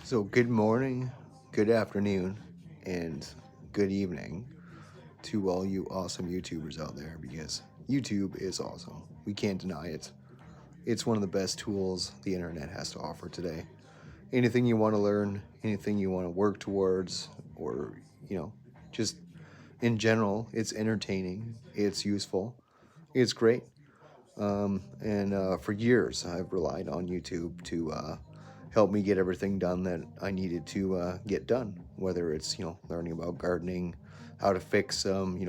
So, good morning, good afternoon, and good evening to all you awesome YouTubers out there because YouTube is awesome. We can't deny it. It's one of the best tools the internet has to offer today. Anything you want to learn, anything you want to work towards, or, you know, just in general, it's entertaining, it's useful, it's great. And for years, I've relied on YouTube to help me get everything done that I needed to get done. Whether it's learning about gardening, how to fix some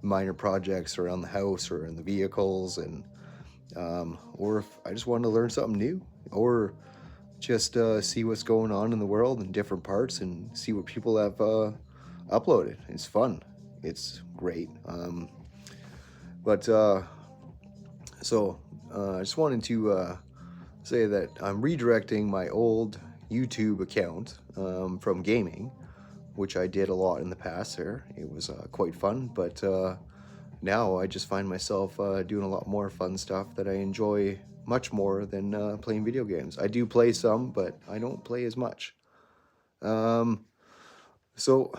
minor projects around the house or in the vehicles, and or if I just wanted to learn something new, or just see what's going on in the world in different parts and see what people have uploaded. It's fun. It's great. But So I just wanted to say that I'm redirecting my old YouTube account from gaming, which I did a lot in the past there. It was quite fun, but now I just find myself doing a lot more fun stuff that I enjoy much more than playing video games. I do play some, but I don't play as much. Um, so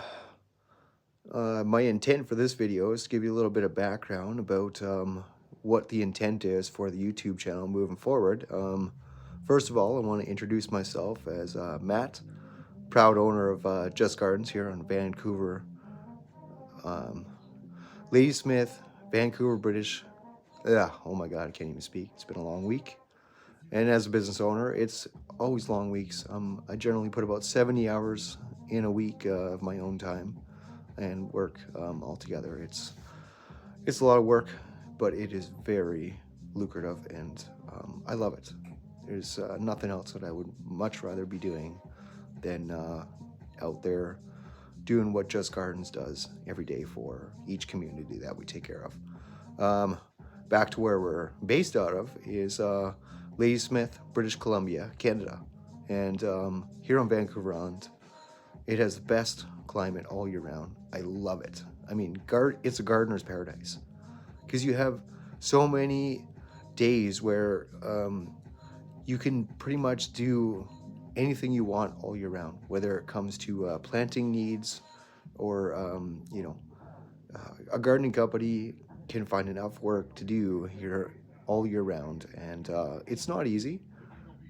my intent for this video is to give you a little bit of background about what the intent is for the YouTube channel moving forward. First of all, I want to introduce myself as Matt, proud owner of Just Gardens here on Vancouver, um, Ladysmith, Vancouver, British. Yeah, oh my God, I can't even speak. It's been a long week. And as a business owner, it's always long weeks. I generally put about 70 hours in a week of my own time and work altogether. It's a lot of work, but it is very lucrative, and I love it. There's nothing else that I would much rather be doing than out there doing what Just Gardens does every day for each community that we take care of. Back to where we're based out of is Ladysmith, British Columbia, Canada. And here on Vancouver Island, it has the best climate all year round. I love it. I mean, it's a gardener's paradise because you have so many days where you can pretty much do anything you want all year round, whether it comes to planting needs or, a gardening company can find enough work to do here all year round. And it's not easy,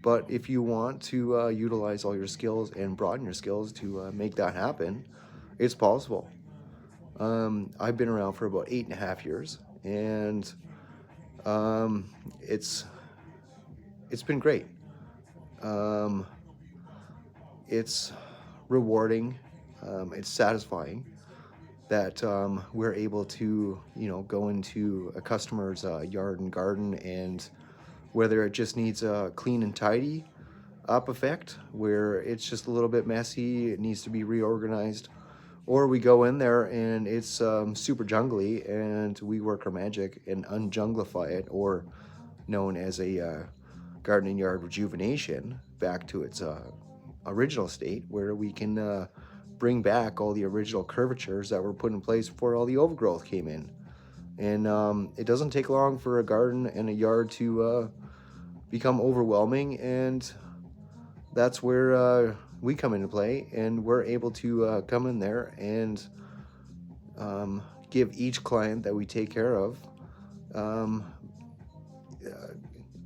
but if you want to utilize all your skills and broaden your skills to make that happen, it's possible. I've been around for about 8.5 years, and um, it's it's been great. Um, it's rewarding. It's satisfying that we're able to, go into a customer's yard and garden, and whether it just needs a clean and tidy up effect, where it's just a little bit messy, it needs to be reorganized, or we go in there and it's super jungly and we work our magic and unjunglify it, or known as a gardening yard rejuvenation back to its original state, where we can bring back all the original curvatures that were put in place before all the overgrowth came in. And it doesn't take long for a garden and a yard to become overwhelming, and that's where we come into play, and we're able to come in there and give each client that we take care of um,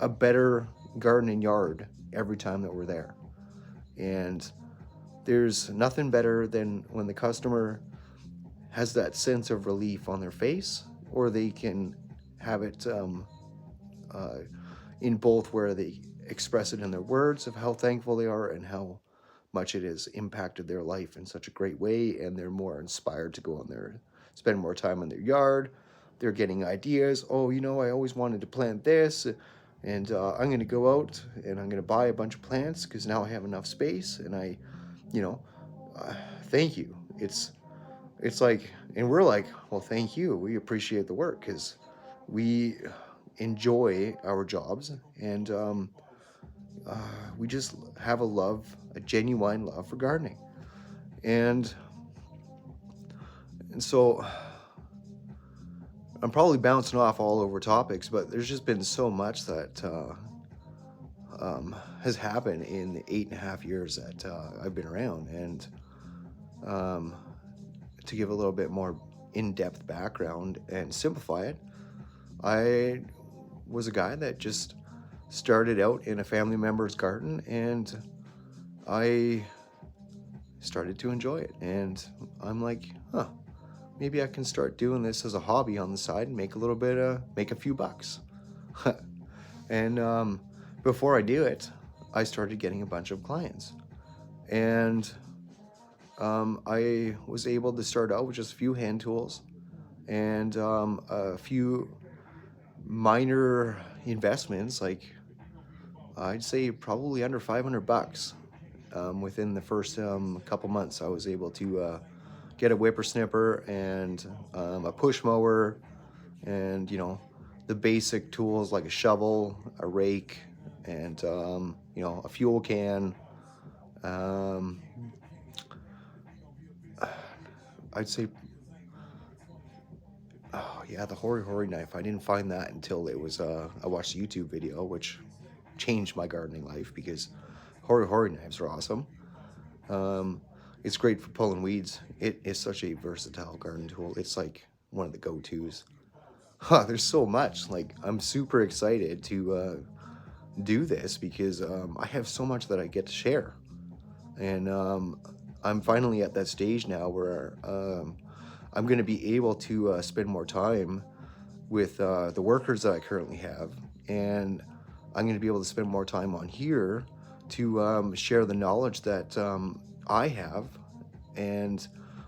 a better garden and yard every time that we're there. And there's nothing better than when the customer has that sense of relief on their face, or they can have it uh, in both, where they express it in their words of how thankful they are and how much it has impacted their life in such a great way, and they're more inspired to go in there, spend more time in their yard. They're getting ideas. Oh, I always wanted to plant this, and I'm going to go out and I'm going to buy a bunch of plants because now I have enough space, and you know, thank you. It's like, and we're like, well, thank you. We appreciate the work because we enjoy our jobs, and we just have a genuine love for gardening. And so I'm probably bouncing off all over topics, but there's just been so much that has happened in the 8.5 years that I've been around. And um, to give a little bit more in-depth background and simplify it, I was a guy that just started out in a family member's garden, and I started to enjoy it. And I'm like, huh, maybe I can start doing this as a hobby on the side and make make a few bucks. And before I do it, I started getting a bunch of clients. And I was able to start out with just a few hand tools and a few minor investments, like I'd say probably under $500. Within the first couple months, I was able to get a whippersnipper and a push mower, and the basic tools like a shovel, a rake, and a fuel can. Um, I'd say, oh yeah, the hori knife. I didn't find that until I watched a YouTube video, which changed my gardening life, because hori knives are awesome. It's great for pulling weeds. It is such a versatile garden tool. It's like one of the go-tos. There's so much. Like, I'm super excited to do this because I have so much that I get to share. And I'm finally at that stage now where I'm going to be able to spend more time with the workers that I currently have. And I'm going to be able to spend more time on here to share the knowledge that I have. And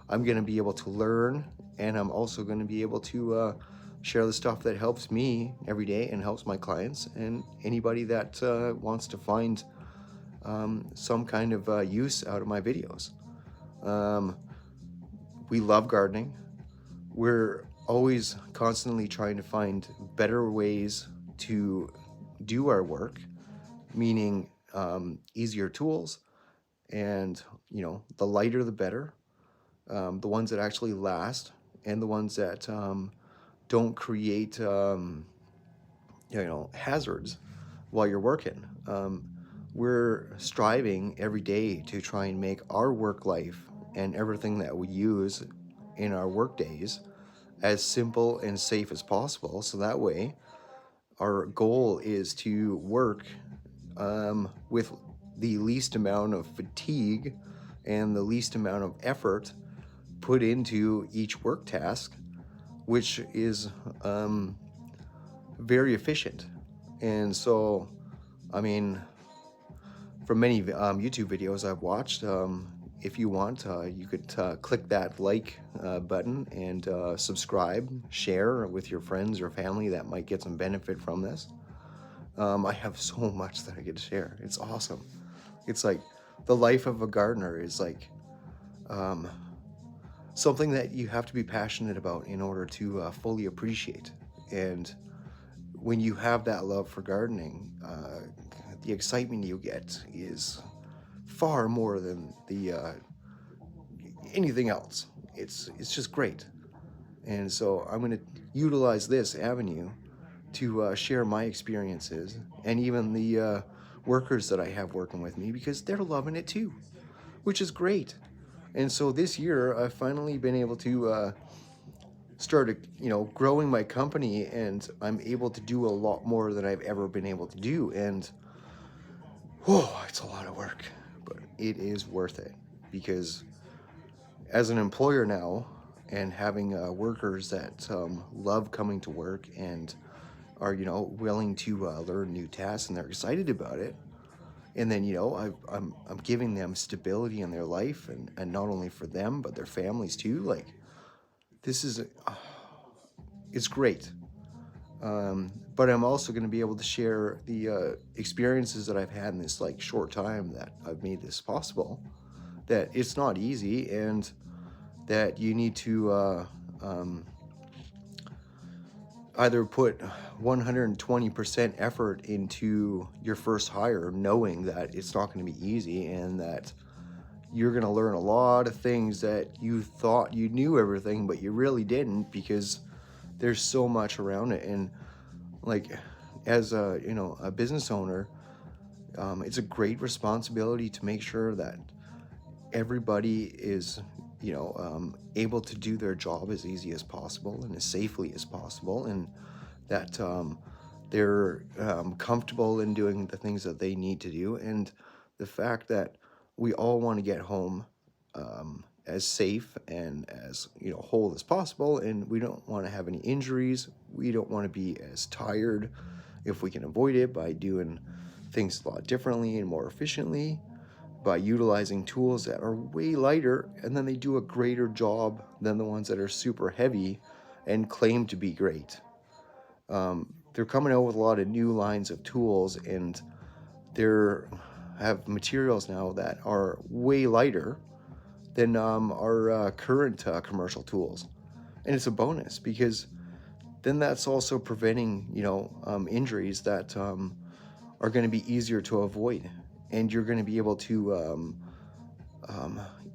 I'm going to be able to learn, and I'm also going to be able to share the stuff that helps me every day and helps my clients and anybody that wants to find some kind of use out of my videos. We love gardening. We're always constantly trying to find better ways to do our work, meaning easier tools, and the lighter the better, the ones that actually last, and the ones that don't create hazards while you're working. We're striving every day to try and make our work life and everything that we use in our work days as simple and safe as possible, so that way our goal is to work with the least amount of fatigue and the least amount of effort put into each work task, which is very efficient. And so, I mean, from many YouTube videos I've watched, if you want, you could click that like button and subscribe, share with your friends or family that might get some benefit from this. I have so much that I get to share. It's awesome. It's like the life of a gardener is like something that you have to be passionate about in order to fully appreciate. And when you have that love for gardening, the excitement you get is far more than anything else. It's just great. And so I'm going to utilize this avenue to share my experiences, and even the workers that I have working with me, because they're loving it too, which is great. And so this year I've finally been able to start growing my company, and I'm able to do a lot more than I've ever been able to do. And it's a lot of work, but it is worth it, because as an employer now, and having workers that love coming to work and are willing to learn new tasks, and they're excited about it, and then I'm giving them stability in their life, and not only for them but their families too. Like, this is it's great. But I'm also going to be able to share the experiences that I've had in this short time that I've made this possible, that it's not easy, and that you need to either put 120% effort into your first hire, knowing that it's not going to be easy, and that you're going to learn a lot of things that you thought you knew everything, but you really didn't, because there's so much around it. And as a business owner, It's a great responsibility to make sure that everybody is, able to do their job as easy as possible and as safely as possible, and that they're comfortable in doing the things that they need to do. And the fact that we all want to get home as safe and as whole as possible, and we don't want to have any injuries. We don't want to be as tired if we can avoid it by doing things a lot differently and more efficiently, by utilizing tools that are way lighter, and then they do a greater job than the ones that are super heavy and claim to be great. They're coming out with a lot of new lines of tools, and they're have materials now that are way lighter than our current commercial tools. And it's a bonus because then that's also preventing, injuries that are going to be easier to avoid. And you're going to be able to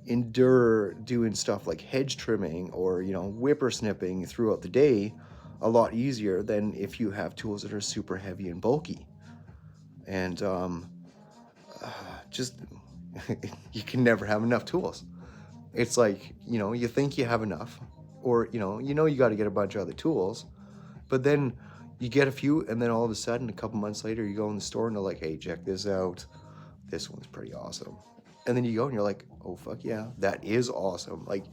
endure doing stuff like hedge trimming or, whippersnipping throughout the day a lot easier than if you have tools that are super heavy and bulky. And just, you can never have enough tools. It's like, you think you have enough, or, you got to get a bunch of other tools, but then you get a few, and then all of a sudden, a couple months later, you go in the store and they're like, hey, check this out. This one's pretty awesome. And then you go and you're like, oh, fuck yeah, that is awesome. Like,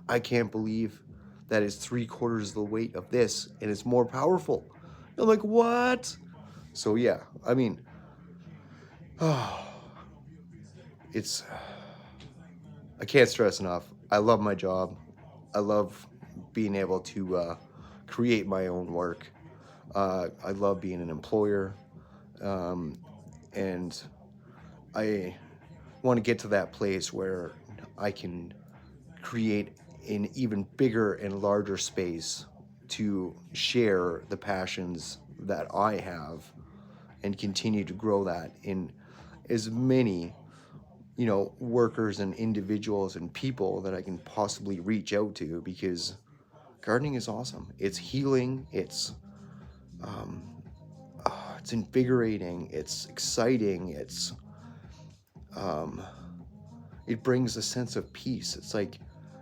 I can't believe that is 3/4 the weight of this and it's more powerful. I'm like, what? So yeah, I mean, it's, I can't stress enough. I love my job. I love being able to create my own work. I love being an employer. And I want to get to that place where I can create an even bigger and larger space to share the passions that I have and continue to grow that in as many, workers and individuals and people that I can possibly reach out to, because gardening is awesome. It's healing. It's invigorating. It's exciting. It brings a sense of peace. It's like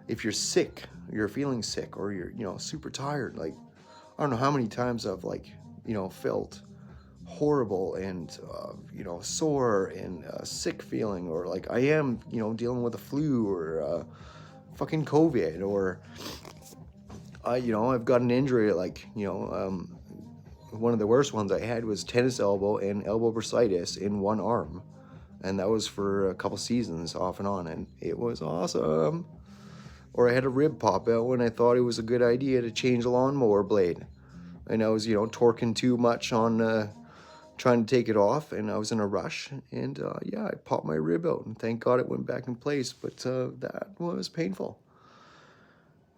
if you're sick, you're feeling sick, or you're, super tired. Like, I don't know how many times I've felt horrible and, sore and sick feeling, or like I am, dealing with a flu or fucking COVID, or I've got an injury, like, one of the worst ones I had was tennis elbow and elbow bursitis in one arm. And that was for a couple seasons off and on, and it was awesome. Or I had a rib pop out when I thought it was a good idea to change a lawnmower blade. And I was, torquing too much on trying to take it off, and I was in a rush, and yeah, I popped my rib out, and thank God it went back in place, but that was painful.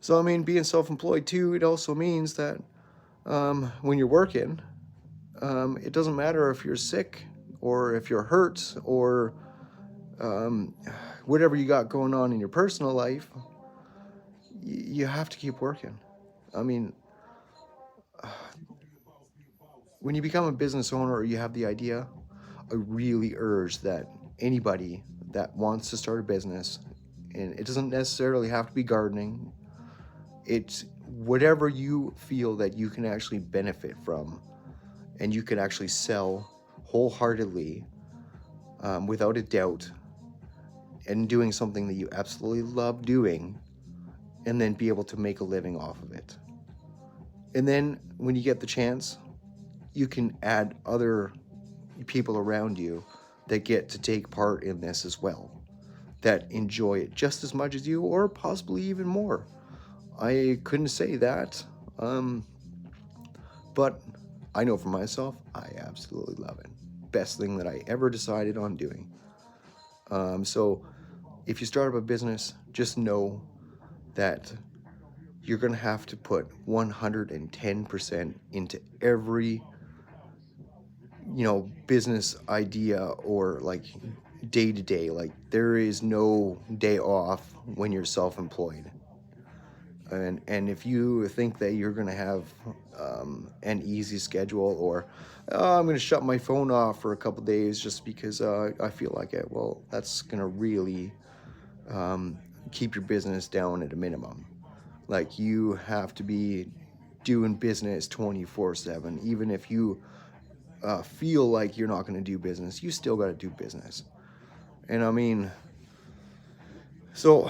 So, I mean, being self-employed too, it also means that when you're working, it doesn't matter if you're sick or if you're hurt or whatever you got going on in your personal life, you have to keep working. I mean, when you become a business owner or you have the idea, I really urge that anybody that wants to start a business, and it doesn't necessarily have to be gardening, it's whatever you feel that you can actually benefit from and you can actually sell wholeheartedly, without a doubt, and doing something that you absolutely love doing, and then be able to make a living off of it. And then when you get the chance, you can add other people around you that get to take part in this as well, that enjoy it just as much as you, or possibly even more. I couldn't say that, but I know for myself, I absolutely love it. Best thing that I ever decided on doing. So if you start up a business, just know that you're going to have to put 110% into every, business idea, or like day to day. Like, there is no day off when you're self-employed. And if you think that you're going to have an easy schedule, or oh, I'm going to shut my phone off for a couple days just because I feel like it, well, that's going to really keep your business down at a minimum. Like, you have to be doing business 24/7. Even if you feel like you're not going to do business, you still got to do business. And I mean, so,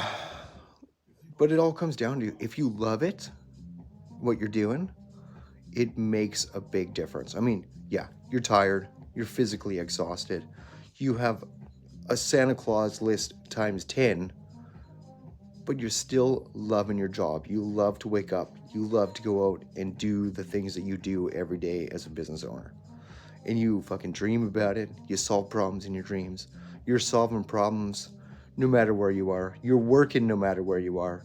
but it all comes down to, if you love it, what you're doing, it makes a big difference. I mean, yeah, you're tired, you're physically exhausted, you have a Santa Claus list times 10, but you're still loving your job. You love to wake up, you love to go out and do the things that you do every day as a business owner. And you fucking dream about it, you solve problems in your dreams. You're solving problems no matter where you are. You're working no matter where you are.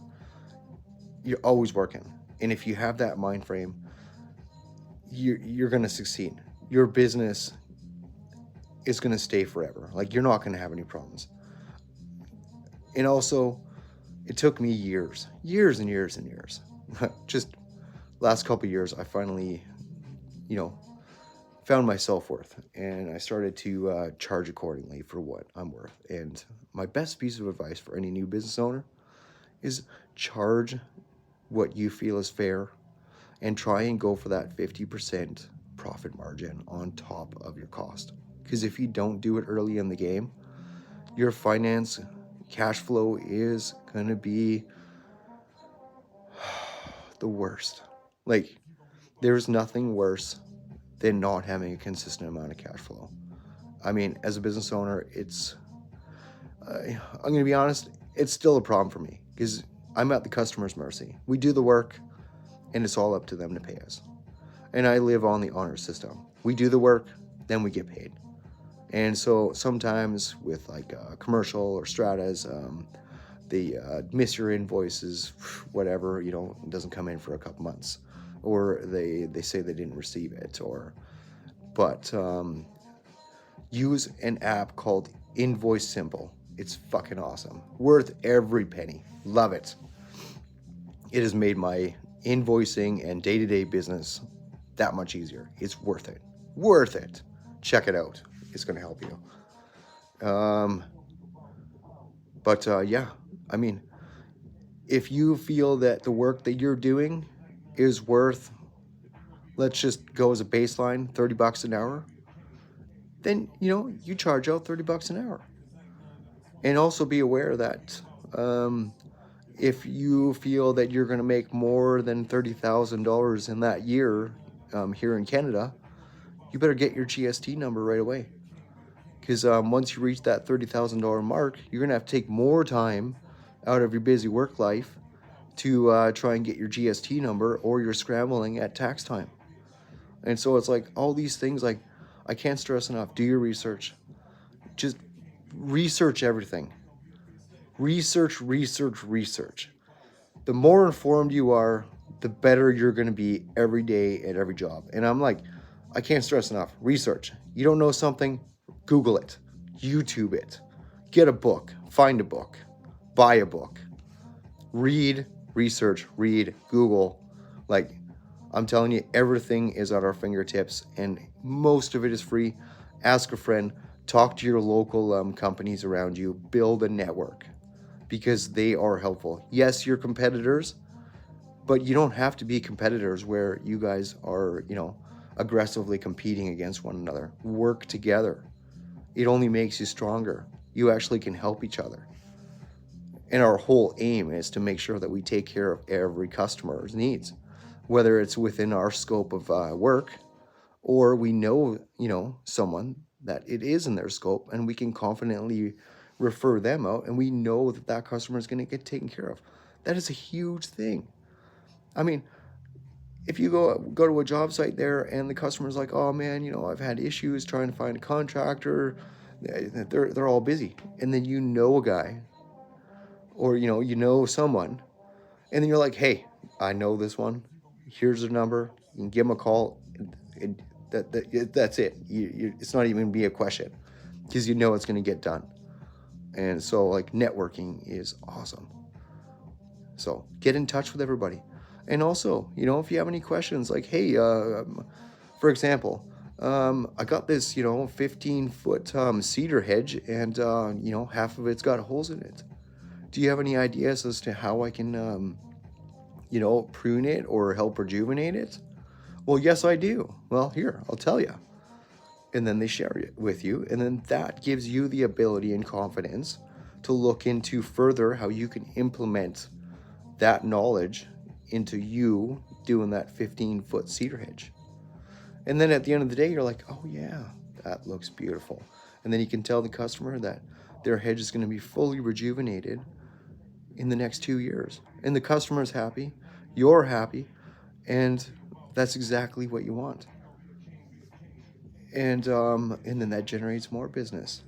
You're always working. And if you have that mind frame, you're going to succeed. Your business is going to stay forever. Like, you're not going to have any problems. And also, it took me years and years and years. Just last couple of years, I finally, found my self-worth, and I started to charge accordingly for what I'm worth. And my best piece of advice for any new business owner is charge what you feel is fair, and try and go for that 50% profit margin on top of your cost. Because if you don't do it early in the game, your finance cash flow is going to be the worst. Like, there's nothing worse than not having a consistent amount of cash flow. I mean, as a business owner, I'm going to be honest, it's still a problem for me, because I'm at the customer's mercy. We do the work, and it's all up to them to pay us. And I live on the honor system. We do the work, then we get paid. And so sometimes with like commercial or stratas, they miss your invoices, whatever, it doesn't come in for a couple months, or they say they didn't receive it, but use an app called Invoice Simple. It's fucking awesome. Worth every penny. Love it. It has made my invoicing and day-to-day business that much easier. It's worth it. Worth it. Check it out. It's going to help you. Yeah, I mean, if you feel that the work that you're doing is worth, let's just go as a baseline, $30 an hour, then, you charge out $30 an hour. And also be aware that if you feel that you're going to make more than $30,000 in that year here in Canada, you better get your GST number right away. Because once you reach that $30,000 mark, you're going to have to take more time out of your busy work life to try and get your GST number, or you're scrambling at tax time. And so it's like all these things, like, I can't stress enough, do your research. Just research everything. Research. The more informed you are, the better you're going to be every day at every job. And I'm like, I can't stress enough, research. You don't know something, Google it, YouTube it, get a book, find a book, buy a book, read, research, read, Google. Like, I'm telling you, everything is at our fingertips, and most of it is free. Ask a friend, talk to your local companies around you, build a network, because they are helpful. Yes, you're competitors, but you don't have to be competitors where you guys are, aggressively competing against one another. Work together. It only makes you stronger. You actually can help each other. And our whole aim is to make sure that we take care of every customer's needs, whether it's within our scope of work, or we know, someone that it is in their scope, and we can confidently refer them out, and we know that that customer is going to get taken care of. That is a huge thing. I mean, if you go to a job site there and the customer's like, oh man, I've had issues trying to find a contractor, they're all busy. And then a guy, or someone, and then you're like, hey, I know this one. Here's their number. You can give them a call. That's it. It's not even be a question, because it's going to get done. And so, like, networking is awesome. So get in touch with everybody. And also, if you have any questions, like, hey, for example, I got this, 15-foot cedar hedge, and, half of it's got holes in it. Do you have any ideas as to how I can, prune it or help rejuvenate it? Well, yes, I do. Well, here, I'll tell you. And then they share it with you. And then that gives you the ability and confidence to look into further how you can implement that knowledge into you doing that 15-foot cedar hedge. And then at the end of the day, you're like, oh yeah, that looks beautiful. And then you can tell the customer that their hedge is going to be fully rejuvenated in the next 2 years. And the customer's happy, you're happy, and that's exactly what you want. And then that generates more business.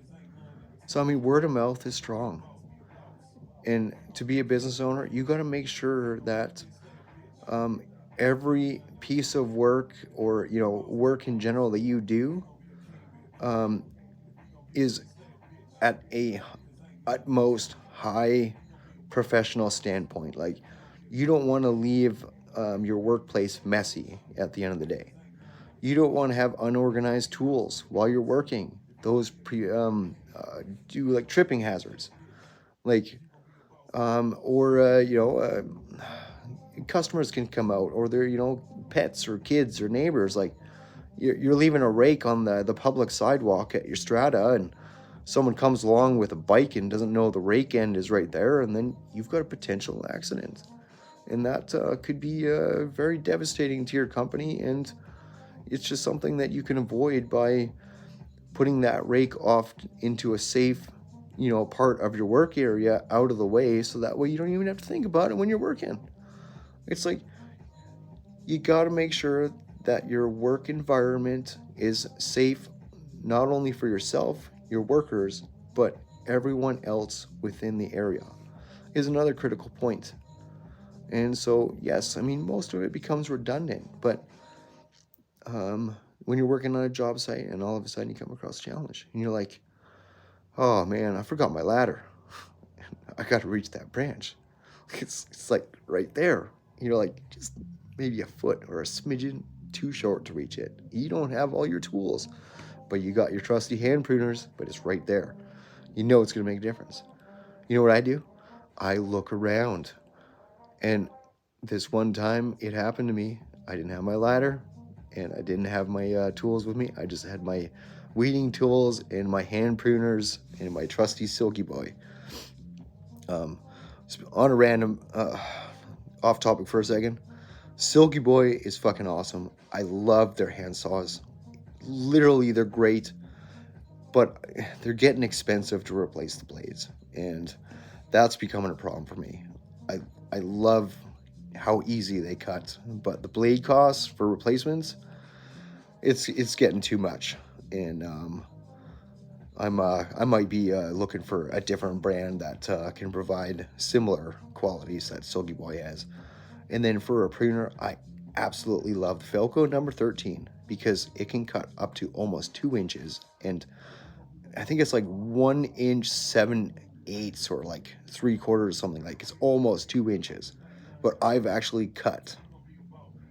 So, I mean, word of mouth is strong. And to be a business owner, you got to make sure that every piece of work, or work in general that you do, is at a utmost high professional standpoint. Like, you don't want to leave your workplace messy at the end of the day. You don't want to have unorganized tools while you're working. Those do like tripping hazards, like customers can come out, or their pets or kids or neighbors. Like, you're leaving a rake on the public sidewalk at your strata, and someone comes along with a bike and doesn't know the rake end is right there, and then you've got a potential accident, and that could be very devastating to your company. And it's just something that you can avoid by putting that rake off into a safe, part of your work area, out of the way, so that way you don't even have to think about it when you're working. It's like, you got to make sure that your work environment is safe, not only for yourself, your workers, but everyone else within the area, is another critical point. And so, yes, I mean, most of it becomes redundant, but when you're working on a job site and all of a sudden you come across a challenge and you're like, oh man, I forgot my ladder. I got to reach that branch. It's like right there. You're like just maybe a foot or a smidgen too short to reach it. You don't have all your tools, but you got your trusty hand pruners, but it's right there. You know it's going to make a difference. You know what I do? I look around. And this one time it happened to me. I didn't have my ladder, and I didn't have my tools with me. I just had my weeding tools and my hand pruners and my trusty Silky Boy. On a random, off topic for a second, Silky Boy is fucking awesome. I love their hand saws. Literally, they're great, but they're getting expensive to replace the blades, and that's becoming a problem for me. I love how easy they cut, but the blade costs for replacements, it's getting too much. And I might be looking for a different brand that can provide similar qualities that Silky Boy has. And then for a pruner, I absolutely love the Felco number 13, because it can cut up to almost 2 inches, and I think it's like 1 inch 7/8 or like 3/4, something. Like, it's almost 2 inches. But I've actually cut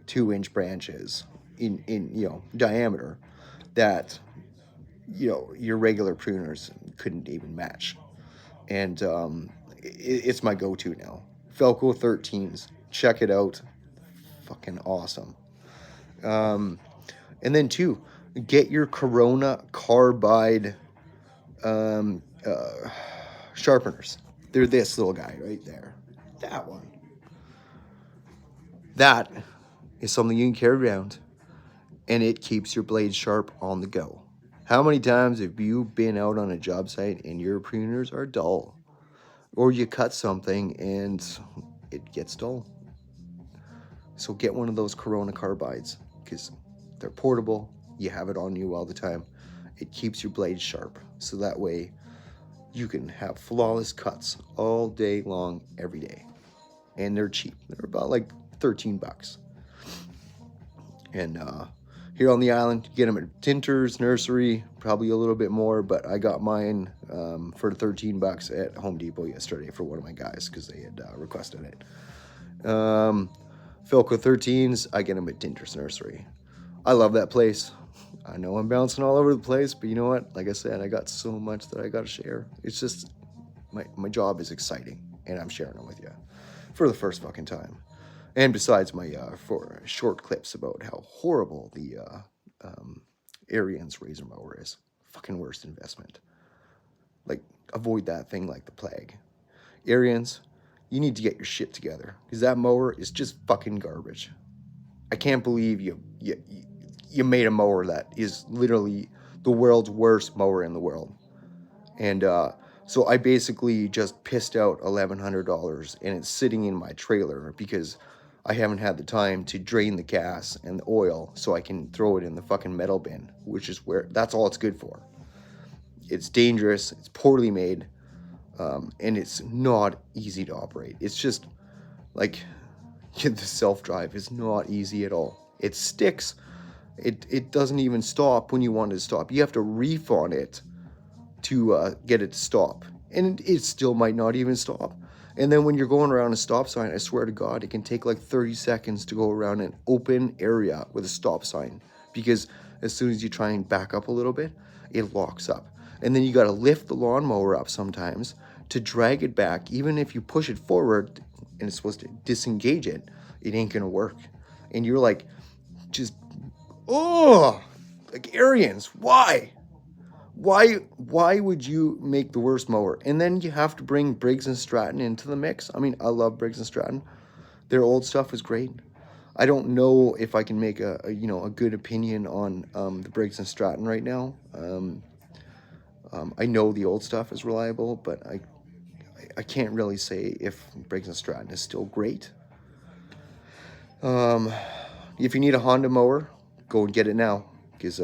2-inch branches in diameter that your regular pruners couldn't even match. And it's my go-to now. Felco 13s, check it out, fucking awesome. And then two, get your Corona carbide sharpeners. They're this little guy right there, that one. That is something you can carry around, and it keeps your blade sharp on the go. How many times have you been out on a job site and your pruners are dull? Or you cut something and it gets dull? So get one of those Corona carbides, because they're portable. You have it on you all the time. It keeps your blade sharp, so that way you can have flawless cuts all day long, every day. And they're cheap. They're about like $13. And Here on the island, you get them at Tinter's Nursery, probably a little bit more, but I got mine for $13 at Home Depot yesterday for one of my guys because they had requested it. Philco 13s, I get them at Tinter's Nursery. I love that place. I know I'm bouncing all over the place, but you know what? Like I said, I got so much that I got to share. It's just, my job is exciting, and I'm sharing it with you for the first fucking time. And besides my for short clips about how horrible the Arians razor mower is. Fucking worst investment. Like, avoid that thing like the plague. Arians, you need to get your shit together, because that mower is just fucking garbage. I can't believe you made a mower that is literally the world's worst mower in the world. And so I basically just pissed out $1,100, and it's sitting in my trailer because I haven't had the time to drain the gas and the oil so I can throw it in the fucking metal bin, which is that's all it's good for. It's dangerous, it's poorly made, and it's not easy to operate. It's just like the self-drive is not easy at all. It sticks. It doesn't even stop when you want it to stop. You have to reef on it to get it to stop, and it still might not even stop. And then when you're going around a stop sign, I swear to God, it can take like 30 seconds to go around an open area with a stop sign, because as soon as you try and back up a little bit, it locks up. And then you got to lift the lawnmower up sometimes to drag it back. Even if you push it forward and it's supposed to disengage it, it ain't gonna work. And you're like, just, oh, like, Arians, why? Why would you make the worst mower? And then you have to bring Briggs & Stratton into the mix. I mean, I love Briggs & Stratton. Their old stuff is great. I don't know if I can make a good opinion on the Briggs & Stratton right now. I know the old stuff is reliable, but I can't really say if Briggs & Stratton is still great. If you need a Honda mower, go and get it now, because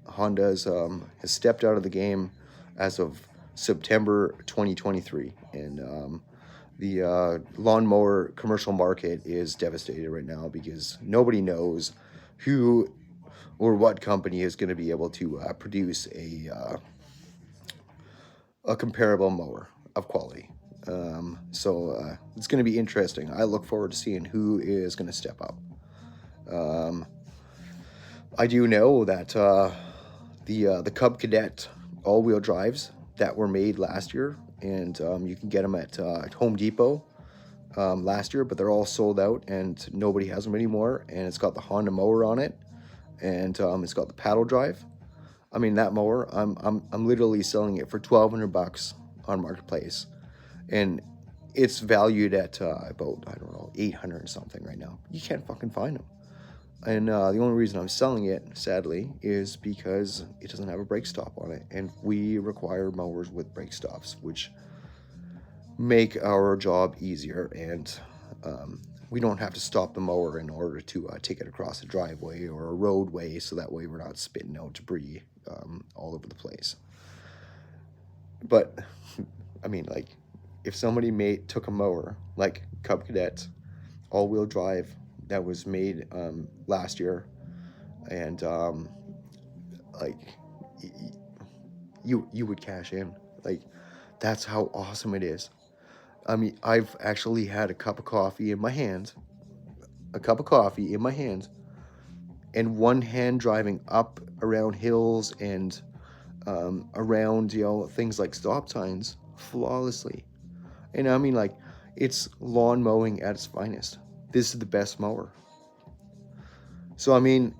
Honda has stepped out of the game as of September 2023, and the lawnmower commercial market is devastated right now because nobody knows who or what company is going to be able to produce a comparable mower of quality. So it's going to be interesting. I look forward to seeing who is going to step up. I do know that the Cub Cadet all-wheel drives that were made last year, and you can get them at Home Depot last year, but they're all sold out and nobody has them anymore. And it's got the Honda mower on it, and it's got the paddle drive. I mean, that mower, I'm literally selling it for $1,200 on Marketplace, and it's valued at about, I don't know, 800 or something right now. You can't fucking find them. And the only reason I'm selling it, sadly, is because it doesn't have a brake stop on it. And we require mowers with brake stops, which make our job easier. And we don't have to stop the mower in order to take it across a driveway or a roadway, so that way we're not spitting out debris all over the place. But, I mean, like, if somebody took a mower, like Cub Cadet, all-wheel drive, that was made last year, and like, you would cash in. Like, that's how awesome it is. I mean, I've actually had a cup of coffee in my hand, and one hand driving up around hills and around, things like stop signs flawlessly. And I mean, like, it's lawn mowing at its finest. This is the best mower. So, I mean,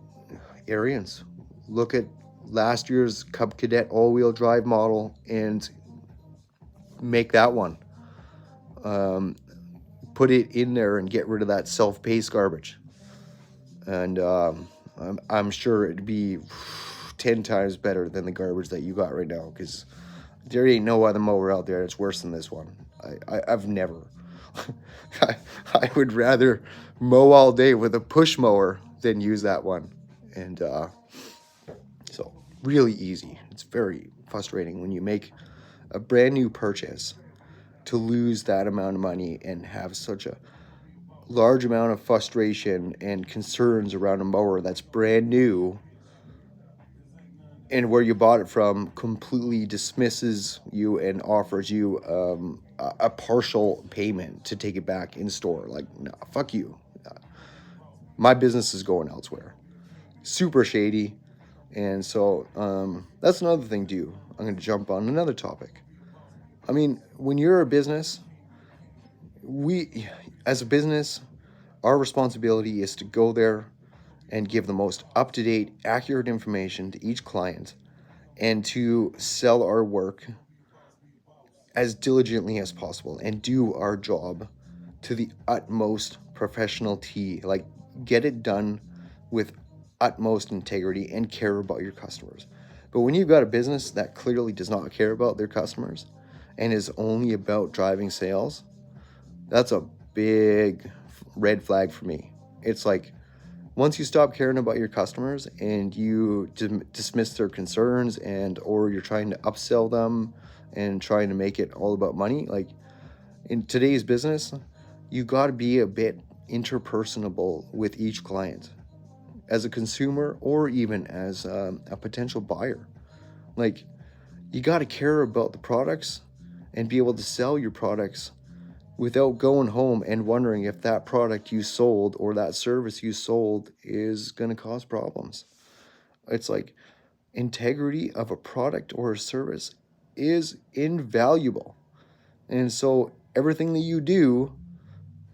Arians, look at last year's Cub Cadet all-wheel drive model and make that one. Put it in there and get rid of that self-paced garbage. And I'm sure it'd be 10 times better than the garbage that you got right now, because there ain't no other mower out there that's worse than this one. I've never. I would rather mow all day with a push mower than use that one. And so, really easy. It's very frustrating when you make a brand new purchase to lose that amount of money and have such a large amount of frustration and concerns around a mower that's brand new and where you bought it from completely dismisses you and offers you a partial payment to take it back in store. Like, no, fuck you. My business is going elsewhere. Super shady. And so that's another thing, too. I'm going to jump on another topic. I mean, when you're a business, we, as a business, our responsibility is to go there and give the most up to date, accurate information to each client and to sell our work as diligently as possible and do our job to the utmost professionality. Like, get it done with utmost integrity and care about your customers. But when you've got a business that clearly does not care about their customers and is only about driving sales, that's a big red flag for me. It's like, once you stop caring about your customers and you dismiss their concerns, and or you're trying to upsell them and trying to make it all about money, like in today's business, you got to be a bit interpersonable with each client as a consumer or even as a potential buyer. Like, you got to care about the products and be able to sell your products without going home and wondering if that product you sold or that service you sold is going to cause problems. It's like, integrity of a product or a service is invaluable. And so everything that you do,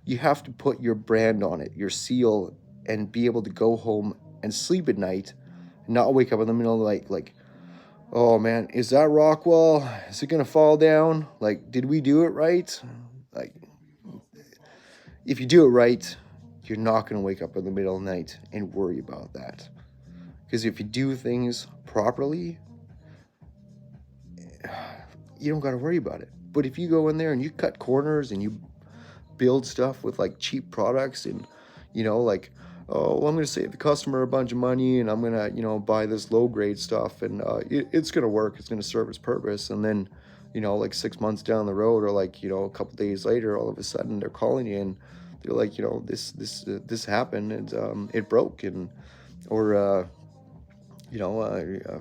you have to put your brand on it, your seal, and be able to go home and sleep at night and not wake up in the middle of the night like, oh man, is that rock wall? Is it going to fall down? Like, did we do it right? Like, if you do it right, you're not going to wake up in the middle of the night and worry about that. Because if you do things properly, you don't got to worry about it. But if you go in there and you cut corners and you build stuff with like cheap products and, like, oh, well, I'm going to save the customer a bunch of money and I'm going to, buy this low grade stuff and it's going to work. It's going to serve its purpose. And then, like 6 months down the road or like, a couple days later, all of a sudden they're calling you and they're like, this happened and it broke. And, or, a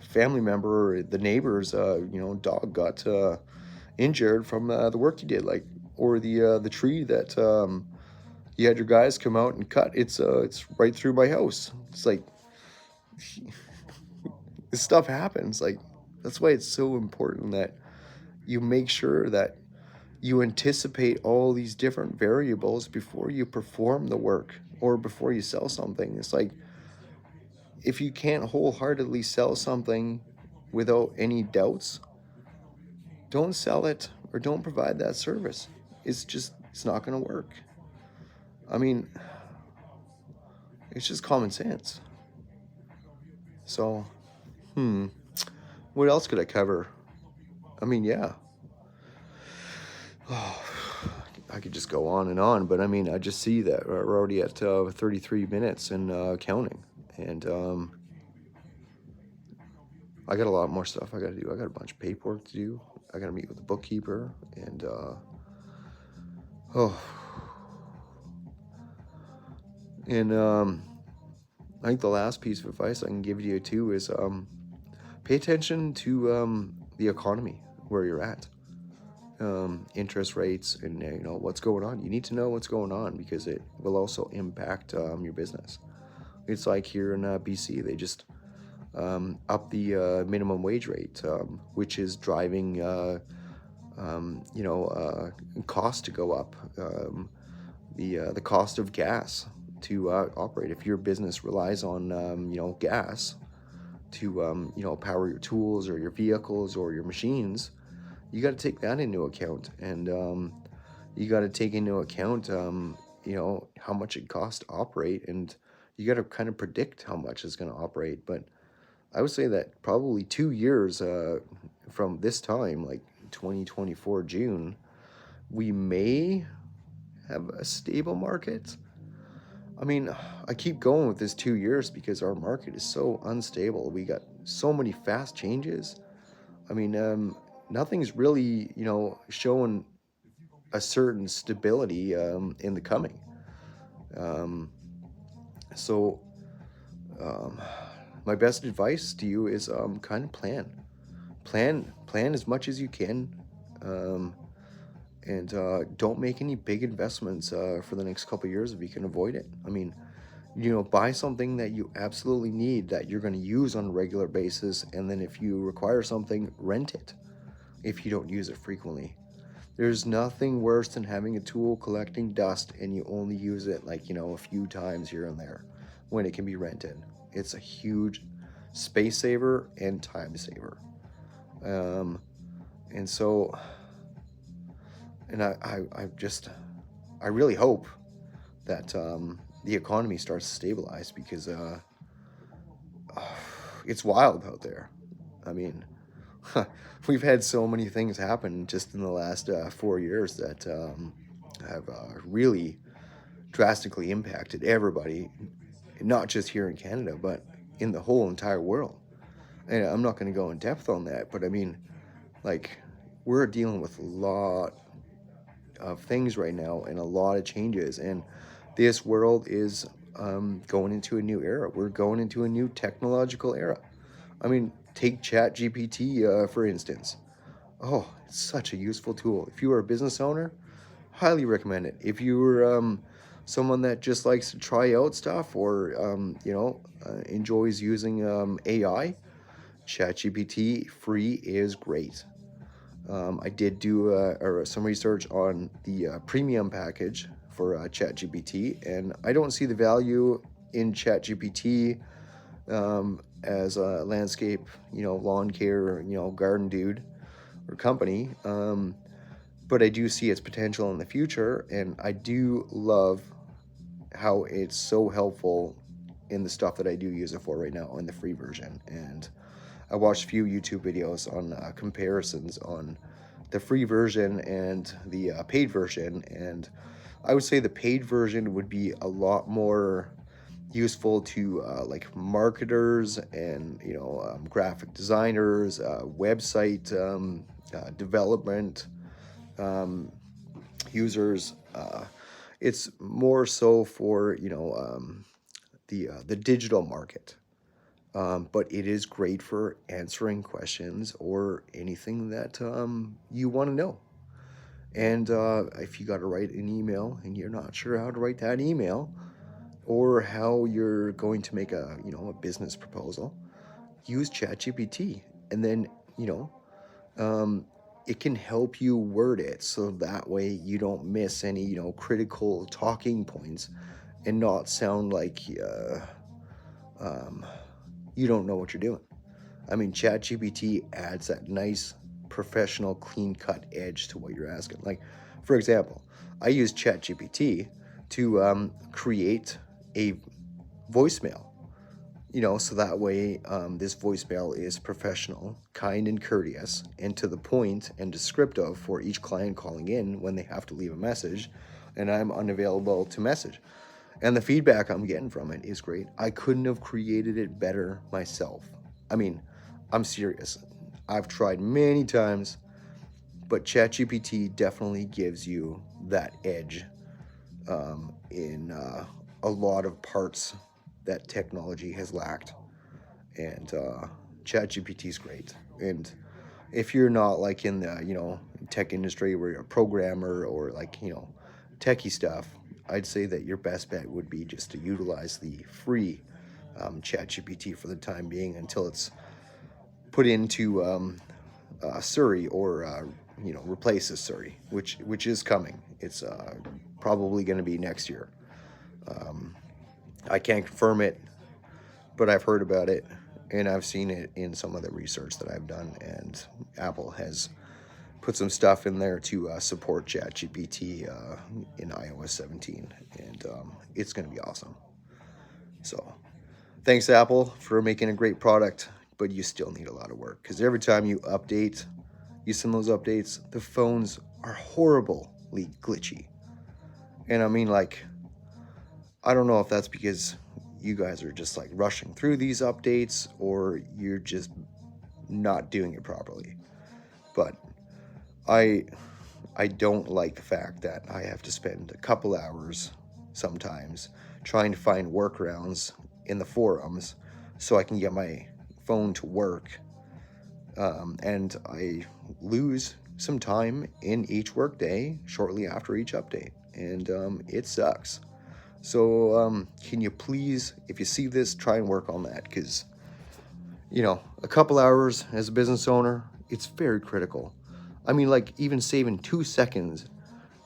family member or the neighbor's, dog got injured from the work you did, like, or the tree that you had your guys come out and cut. It's right through my house. It's like, this stuff happens. Like, that's why it's so important that you make sure that you anticipate all these different variables before you perform the work or before you sell something. It's like, if you can't wholeheartedly sell something without any doubts, don't sell it or don't provide that service. It's not going to work. I mean, it's just common sense. So, what else could I cover? I mean, yeah. Oh, I could just go on, but I mean, I just see that we're already at 33 minutes and counting. And I got a lot more stuff I got to do. I got a bunch of paperwork to do. I got to meet with the bookkeeper. And, I think the last piece of advice I can give you too is pay attention to the economy where you're at, interest rates, and what's going on. You need to know what's going on because it will also impact your business. It's like here in BC, they just up the minimum wage rate, which is driving cost to go up. The cost of gas to operate. If your business relies on gas to power your tools or your vehicles or your machines, you got to take that into account, and you got to take into account how much it costs to operate, and you got to kind of predict how much it's going to operate. But I would say that probably 2 years from this time, like 2024 June, we may have a stable market. I mean, I keep going with this 2 years because our market is so unstable. We got so many fast changes. I mean, nothing's really, showing a certain stability in the coming. So, my best advice to you is kind of plan as much as you can, um, and don't make any big investments for the next couple of years if you can avoid it. I mean, buy something that you absolutely need that you're going to use on a regular basis, and then if you require something, rent it if you don't use it frequently. There's nothing worse than having a tool collecting dust and you only use it like, a few times here and there when it can be rented. It's a huge space saver and time saver. Um, and so, and I really hope that the economy starts to stabilize because it's wild out there. I mean, we've had so many things happen just in the last 4 years that have really drastically impacted everybody, not just here in Canada, but in the whole entire world. And I'm not going to go in depth on that, but I mean, like, we're dealing with a lot of things right now and a lot of changes, and this world is going into a new era. We're going into a new technological era. I mean, take ChatGPT for instance. Oh, it's such a useful tool. If you are a business owner, highly recommend it. If you are someone that just likes to try out stuff or enjoys using AI, ChatGPT free is great. I did do some research on the premium package for ChatGPT, and I don't see the value in ChatGPT as a landscape, lawn care, garden dude or company. But I do see its potential in the future, and I do love how it's so helpful in the stuff that I do use it for right now in the free version. And I watched a few YouTube videos on comparisons on the free version and the paid version, and I would say the paid version would be a lot more useful to like marketers and graphic designers, website development users. It's more so for the digital market. But it is great for answering questions or anything that you want to know. And if you got to write an email and you're not sure how to write that email or how you're going to make a business proposal, use ChatGPT, and then it can help you word it so that way you don't miss any critical talking points and not sound like you don't know what you're doing. I mean, ChatGPT adds that nice, professional, clean-cut edge to what you're asking. Like, for example, I use ChatGPT to create a voicemail, so that way this voicemail is professional, kind and courteous, and to the point and descriptive for each client calling in when they have to leave a message, and I'm unavailable to message. And the feedback I'm getting from it is great. I couldn't have created it better myself. I mean, I'm serious. I've tried many times, but ChatGPT definitely gives you that edge in a lot of parts that technology has lacked. And ChatGPT is great. And if you're not like in the tech industry where you're a programmer or like techie stuff, I'd say that your best bet would be just to utilize the free ChatGPT for the time being until it's put into Surrey or replaces Surrey, which is coming. It's probably going to be next year. I can't confirm it, but I've heard about it and I've seen it in some of the research that I've done. And Apple has put some stuff in there to support ChatGPT in iOS 17, and it's going to be awesome. So, thanks Apple for making a great product, but you still need a lot of work because every time you update, you send those updates, the phones are horribly glitchy. And I mean, like, I don't know if that's because you guys are just like rushing through these updates or you're just not doing it properly. But I don't like the fact that I have to spend a couple hours sometimes trying to find workarounds in the forums so I can get my phone to work. And I lose some time in each workday shortly after each update, and it sucks. So can you please, if you see this, try and work on that, because a couple hours as a business owner, it's very critical. I mean, like, even saving 2 seconds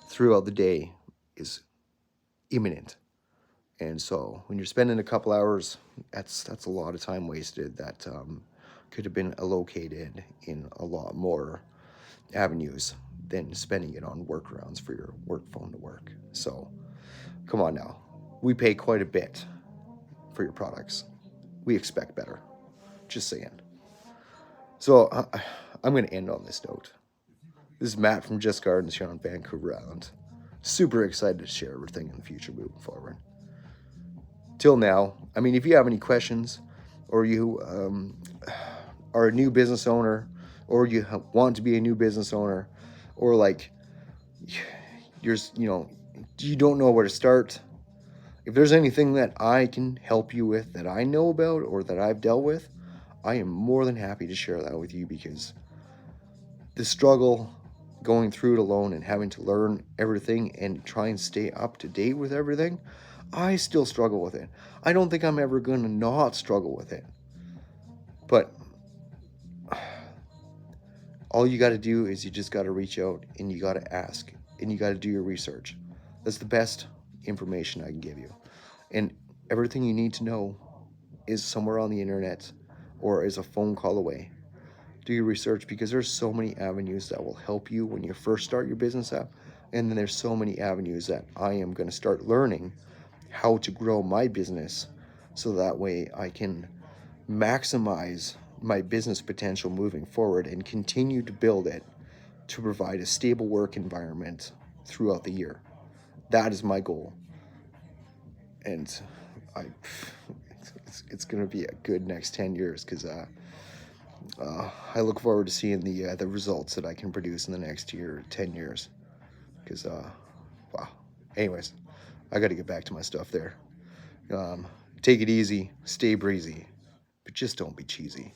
throughout the day is imminent. And so when you're spending a couple hours, that's a lot of time wasted that could have been allocated in a lot more avenues than spending it on workarounds for your work phone to work. So come on now. We pay quite a bit for your products. We expect better. Just saying. So I'm going to end on this note. This is Matt from Just Gardens here on Vancouver Island. Super excited to share everything in the future moving forward. Till now, I mean, if you have any questions, or you are a new business owner, or you want to be a new business owner, or like you don't know where to start, if there's anything that I can help you with, that I know about or that I've dealt with, I am more than happy to share that with you, because the struggle going through it alone and having to learn everything and try and stay up to date with everything, I still struggle with it. I don't think I'm ever going to not struggle with it. But all you got to do is you just got to reach out, and you got to ask, and you got to do your research. That's the best information I can give you. And everything you need to know is somewhere on the internet or is a phone call away. Do your research, because there's so many avenues that will help you when you first start your business up. And then there's so many avenues that I am going to start learning how to grow my business, so that way I can maximize my business potential moving forward and continue to build it to provide a stable work environment throughout the year. That is my goal. And it's going to be a good next 10 years, because I look forward to seeing the results that I can produce in the next 10 years. Because, wow. Anyways, I got to get back to my stuff there. Take it easy, stay breezy, but just don't be cheesy.